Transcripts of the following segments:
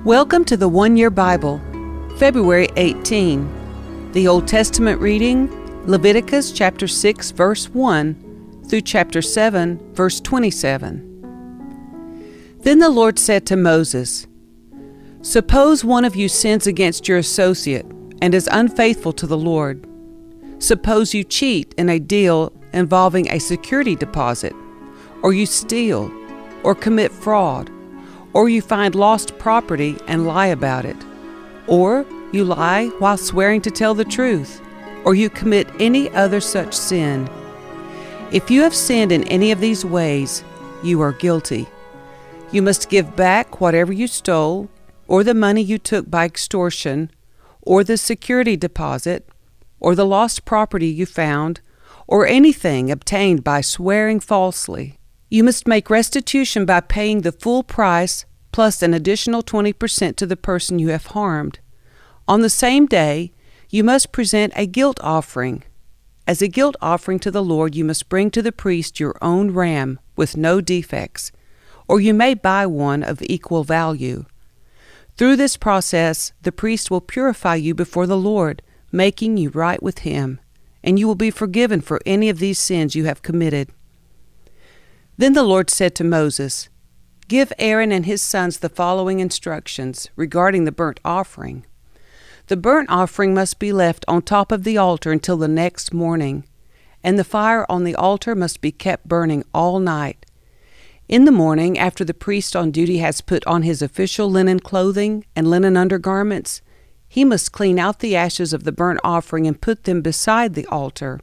Welcome to the One Year Bible, February 18. The Old Testament reading, Leviticus chapter 6, verse 1 through chapter 7, verse 27. Then the Lord said to Moses, "Suppose one of you sins against your associate and is unfaithful to the Lord. Suppose you cheat in a deal involving a security deposit, or you steal, or commit fraud, or you find lost property and lie about it, or you lie while swearing to tell the truth, or you commit any other such sin. If you have sinned in any of these ways, you are guilty. You must give back whatever you stole, or the money you took by extortion, or the security deposit, or the lost property you found, or anything obtained by swearing falsely. You must make restitution by paying the full price plus an additional 20% to the person you have harmed. On the same day, you must present a guilt offering. As a guilt offering to the Lord, you must bring to the priest your own ram with no defects, or you may buy one of equal value. Through this process, the priest will purify you before the Lord, making you right with Him, and you will be forgiven for any of these sins you have committed." Then the Lord said to Moses, "Give Aaron and his sons the following instructions regarding the burnt offering. The burnt offering must be left on top of the altar until the next morning, and the fire on the altar must be kept burning all night. In the morning, after the priest on duty has put on his official linen clothing and linen undergarments, he must clean out the ashes of the burnt offering and put them beside the altar.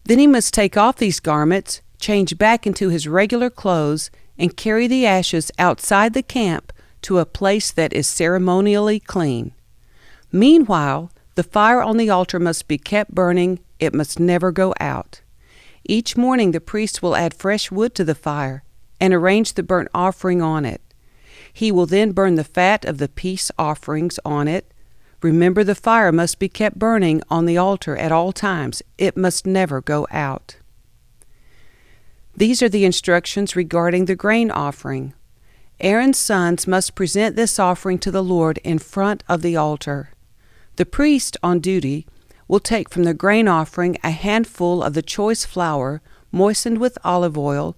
Then he must take off these garments, change back into his regular clothes, and carry the ashes outside the camp to a place that is ceremonially clean. Meanwhile, the fire on the altar must be kept burning. It must never go out. Each morning the priest will add fresh wood to the fire and arrange the burnt offering on it. He will then burn the fat of the peace offerings on it. Remember, the fire must be kept burning on the altar at all times. It must never go out." These are the instructions regarding the grain offering. Aaron's sons must present this offering to the Lord in front of the altar. The priest on duty will take from the grain offering a handful of the choice flour moistened with olive oil,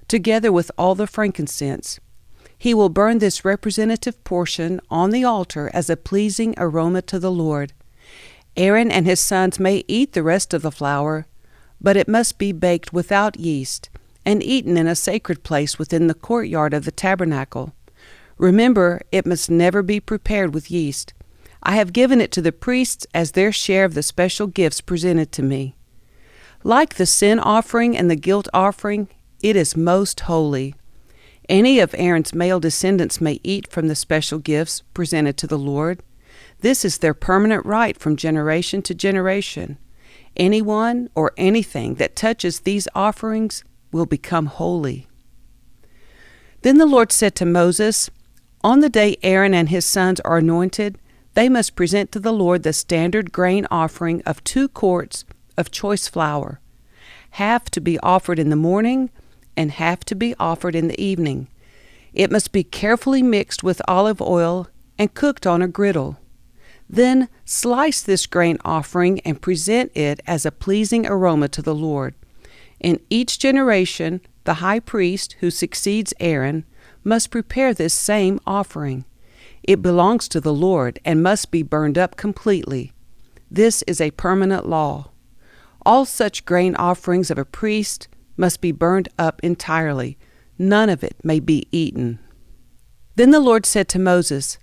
together with all the frankincense. He will burn this representative portion on the altar as a pleasing aroma to the Lord. Aaron and his sons may eat the rest of the flour, but it must be baked without yeast and eaten in a sacred place within the courtyard of the tabernacle. Remember, it must never be prepared with yeast. I have given it to the priests as their share of the special gifts presented to me. Like the sin offering and the guilt offering, it is most holy. Any of Aaron's male descendants may eat from the special gifts presented to the Lord. This is their permanent right from generation to generation. Anyone or anything that touches these offerings will become holy. Then the Lord said to Moses, "On the day Aaron and his sons are anointed, they must present to the Lord the standard grain offering of 2 quarts of choice flour, half to be offered in the morning and half to be offered in the evening. It must be carefully mixed with olive oil and cooked on a griddle. Then slice this grain offering and present it as a pleasing aroma to the Lord. In each generation, the high priest who succeeds Aaron must prepare this same offering. It belongs to the Lord and must be burned up completely. This is a permanent law. All such grain offerings of a priest must be burned up entirely. None of it may be eaten." Then the Lord said to Moses,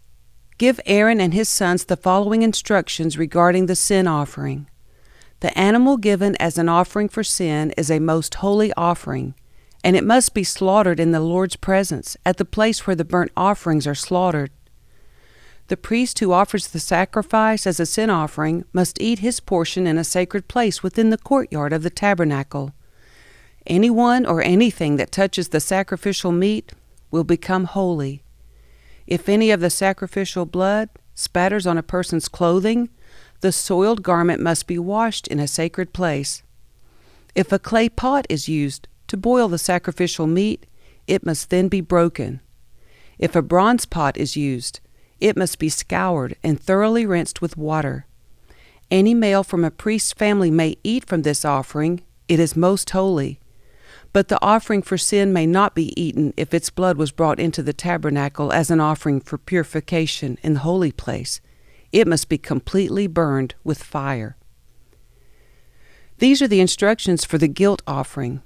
"Give Aaron and his sons the following instructions regarding the sin offering. The animal given as an offering for sin is a most holy offering, and it must be slaughtered in the Lord's presence, at the place where the burnt offerings are slaughtered. The priest who offers the sacrifice as a sin offering must eat his portion in a sacred place within the courtyard of the tabernacle. Anyone or anything that touches the sacrificial meat will become holy. If any of the sacrificial blood spatters on a person's clothing, the soiled garment must be washed in a sacred place. If a clay pot is used, to boil the sacrificial meat, it must then be broken. If a bronze pot is used, it must be scoured and thoroughly rinsed with water. Any male from a priest's family may eat from this offering. It is most holy. But the offering for sin may not be eaten if its blood was brought into the tabernacle as an offering for purification in the holy place. It must be completely burned with fire. These are the instructions for the guilt offering.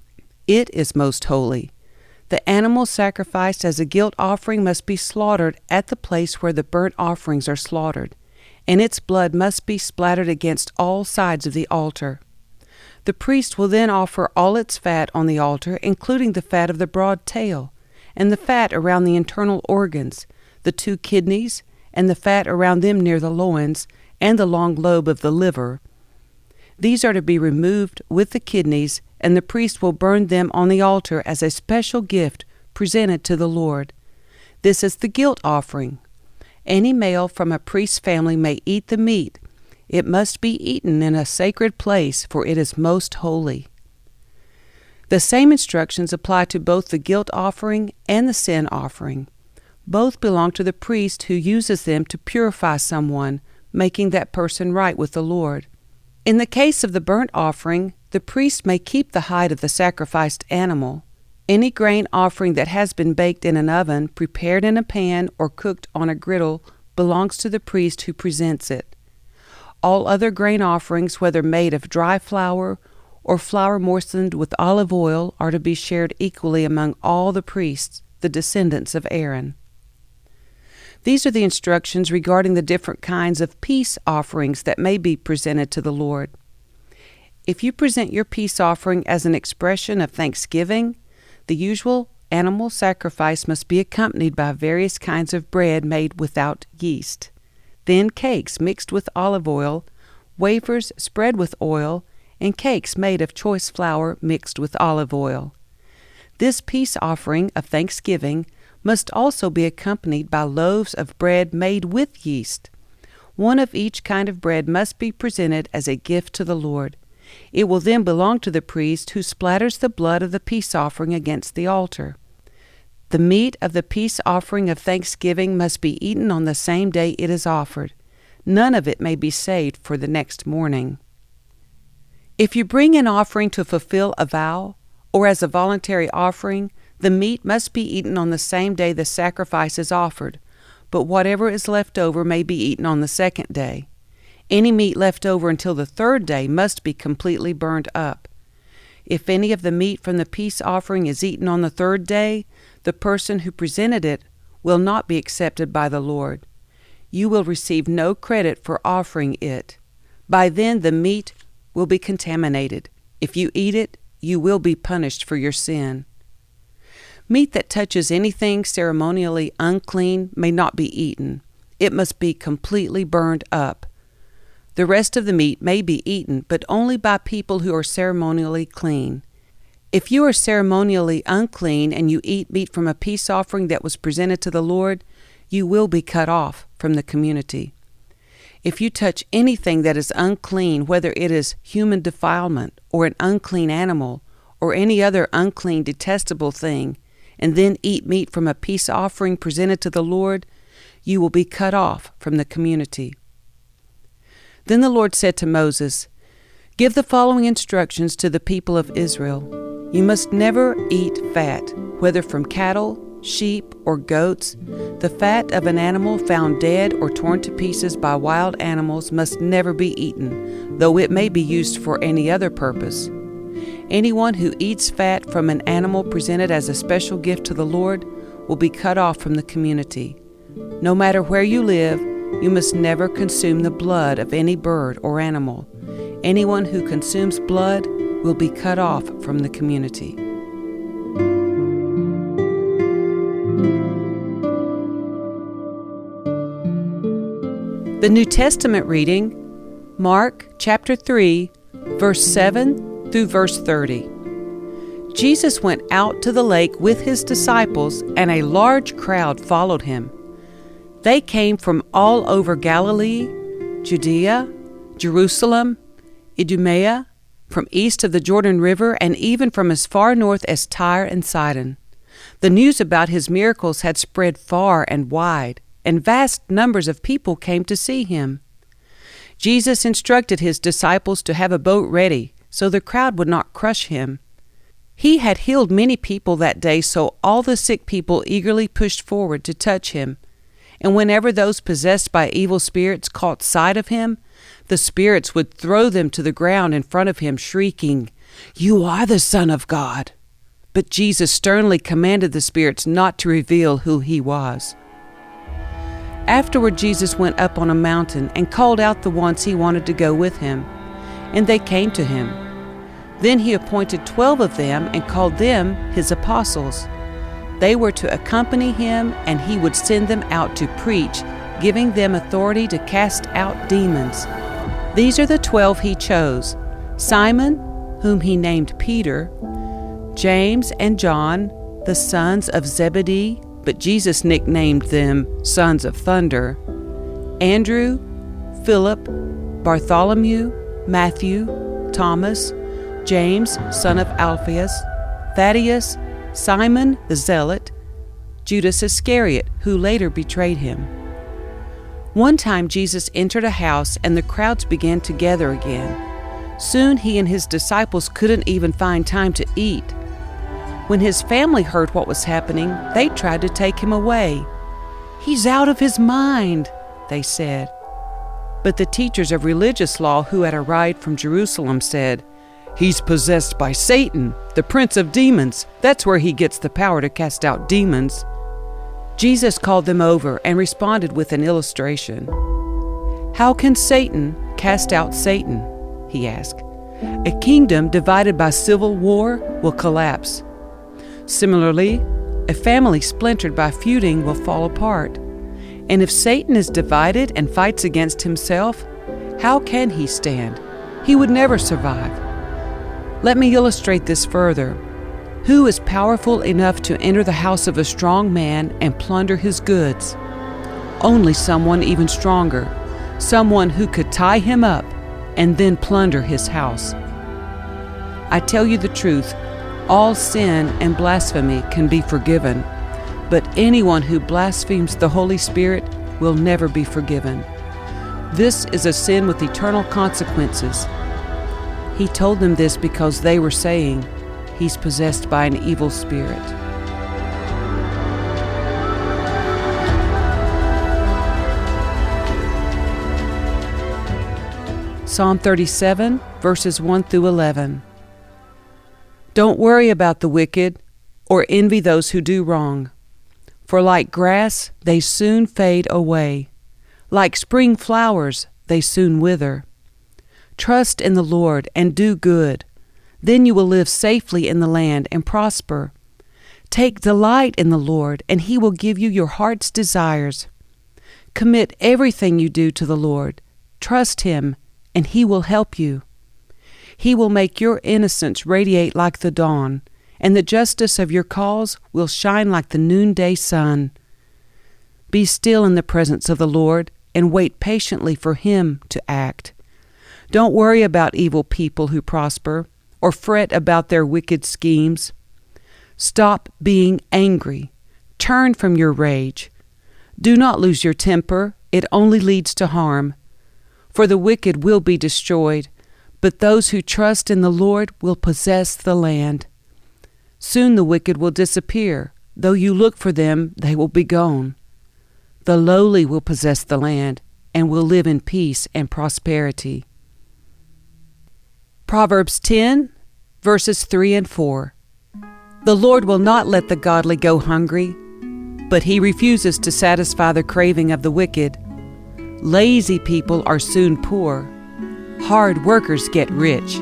It is most holy. The animal sacrificed as a guilt offering must be slaughtered at the place where the burnt offerings are slaughtered, and its blood must be splattered against all sides of the altar. The priest will then offer all its fat on the altar, including the fat of the broad tail, and the fat around the internal organs, the 2 kidneys, and the fat around them near the loins, and the long lobe of the liver. These are to be removed with the kidneys, and the priest will burn them on the altar as a special gift presented to the Lord. This is the guilt offering. Any male from a priest's family may eat the meat. It must be eaten in a sacred place, for it is most holy. The same instructions apply to both the guilt offering and the sin offering. Both belong to the priest who uses them to purify someone, making that person right with the Lord. In the case of the burnt offering, the priest may keep the hide of the sacrificed animal. Any grain offering that has been baked in an oven, prepared in a pan, or cooked on a griddle belongs to the priest who presents it. All other grain offerings, whether made of dry flour or flour moistened with olive oil, are to be shared equally among all the priests, the descendants of Aaron. These are the instructions regarding the different kinds of peace offerings that may be presented to the Lord. If you present your peace offering as an expression of thanksgiving, the usual animal sacrifice must be accompanied by various kinds of bread made without yeast, then cakes mixed with olive oil, wafers spread with oil, and cakes made of choice flour mixed with olive oil. This peace offering of thanksgiving must also be accompanied by loaves of bread made with yeast. One of each kind of bread must be presented as a gift to the Lord. It will then belong to the priest who splatters the blood of the peace offering against the altar. The meat of the peace offering of thanksgiving must be eaten on the same day it is offered. None of it may be saved for the next morning. If you bring an offering to fulfill a vow, or as a voluntary offering, the meat must be eaten on the same day the sacrifice is offered, but whatever is left over may be eaten on the second day. Any meat left over until the third day must be completely burned up. If any of the meat from the peace offering is eaten on the third day, the person who presented it will not be accepted by the Lord. You will receive no credit for offering it. By then the meat will be contaminated. If you eat it, you will be punished for your sin. Meat that touches anything ceremonially unclean may not be eaten. It must be completely burned up. The rest of the meat may be eaten, but only by people who are ceremonially clean. If you are ceremonially unclean and you eat meat from a peace offering that was presented to the Lord, you will be cut off from the community. If you touch anything that is unclean, whether it is human defilement or an unclean animal or any other unclean, detestable thing, and then eat meat from a peace offering presented to the Lord, you will be cut off from the community. Then the Lord said to Moses, "Give the following instructions to the people of Israel. You must never eat fat, whether from cattle, sheep, or goats. The fat of an animal found dead or torn to pieces by wild animals must never be eaten, though it may be used for any other purpose. Anyone who eats fat from an animal presented as a special gift to the Lord will be cut off from the community. No matter where you live, you must never consume the blood of any bird or animal. Anyone who consumes blood will be cut off from the community." The New Testament reading, Mark chapter 3, verse 7 through verse 30. Jesus went out to the lake with his disciples, and a large crowd followed him. They came from all over Galilee, Judea, Jerusalem, Idumea, from east of the Jordan River and even from as far north as Tyre and Sidon. The news about his miracles had spread far and wide, and vast numbers of people came to see him. Jesus instructed his disciples to have a boat ready so the crowd would not crush him. He had healed many people that day, so all the sick people eagerly pushed forward to touch him. And whenever those possessed by evil spirits caught sight of him, the spirits would throw them to the ground in front of him, shrieking, "You are the Son of God." But Jesus sternly commanded the spirits not to reveal who he was. Afterward, Jesus went up on a mountain and called out the ones he wanted to go with him, and they came to him. Then he appointed 12 of them and called them his apostles. They were to accompany him, and he would send them out to preach, giving them authority to cast out demons. These are the 12 he chose: Simon, whom he named Peter, James and John, the sons of Zebedee, but Jesus nicknamed them sons of thunder, Andrew, Philip, Bartholomew, Matthew, Thomas, James, son of Alphaeus, Thaddeus, Simon the Zealot, Judas Iscariot, who later betrayed him. One time Jesus entered a house, and the crowds began to gather again. Soon he and his disciples couldn't even find time to eat. When his family heard what was happening, they tried to take him away. "He's out of his mind," they said. But the teachers of religious law who had arrived from Jerusalem said, "He's possessed by Satan, the prince of demons. That's where he gets the power to cast out demons." Jesus called them over and responded with an illustration. "How can Satan cast out Satan?" he asked. "A kingdom divided by civil war will collapse. Similarly, a family splintered by feuding will fall apart. And if Satan is divided and fights against himself, how can he stand? He would never survive. Let me illustrate this further. Who is powerful enough to enter the house of a strong man and plunder his goods? Only someone even stronger, someone who could tie him up and then plunder his house. I tell you the truth, all sin and blasphemy can be forgiven, but anyone who blasphemes the Holy Spirit will never be forgiven. This is a sin with eternal consequences." He told them this because they were saying, "He's possessed by an evil spirit." Psalm 37, verses 1 through 11. Don't worry about the wicked or envy those who do wrong, for like grass they soon fade away. Like spring flowers they soon wither. Trust in the Lord and do good. Then you will live safely in the land and prosper. Take delight in the Lord, and He will give you your heart's desires. Commit everything you do to the Lord. Trust Him, and He will help you. He will make your innocence radiate like the dawn, and the justice of your cause will shine like the noonday sun. Be still in the presence of the Lord, and wait patiently for Him to act. Don't worry about evil people who prosper, or fret about their wicked schemes. Stop being angry. Turn from your rage. Do not lose your temper. It only leads to harm. For the wicked will be destroyed, but those who trust in the Lord will possess the land. Soon the wicked will disappear. Though you look for them, they will be gone. The lowly will possess the land and will live in peace and prosperity. Proverbs 10, verses 3 and 4. The Lord will not let the godly go hungry, but He refuses to satisfy the craving of the wicked. Lazy people are soon poor. Hard workers get rich.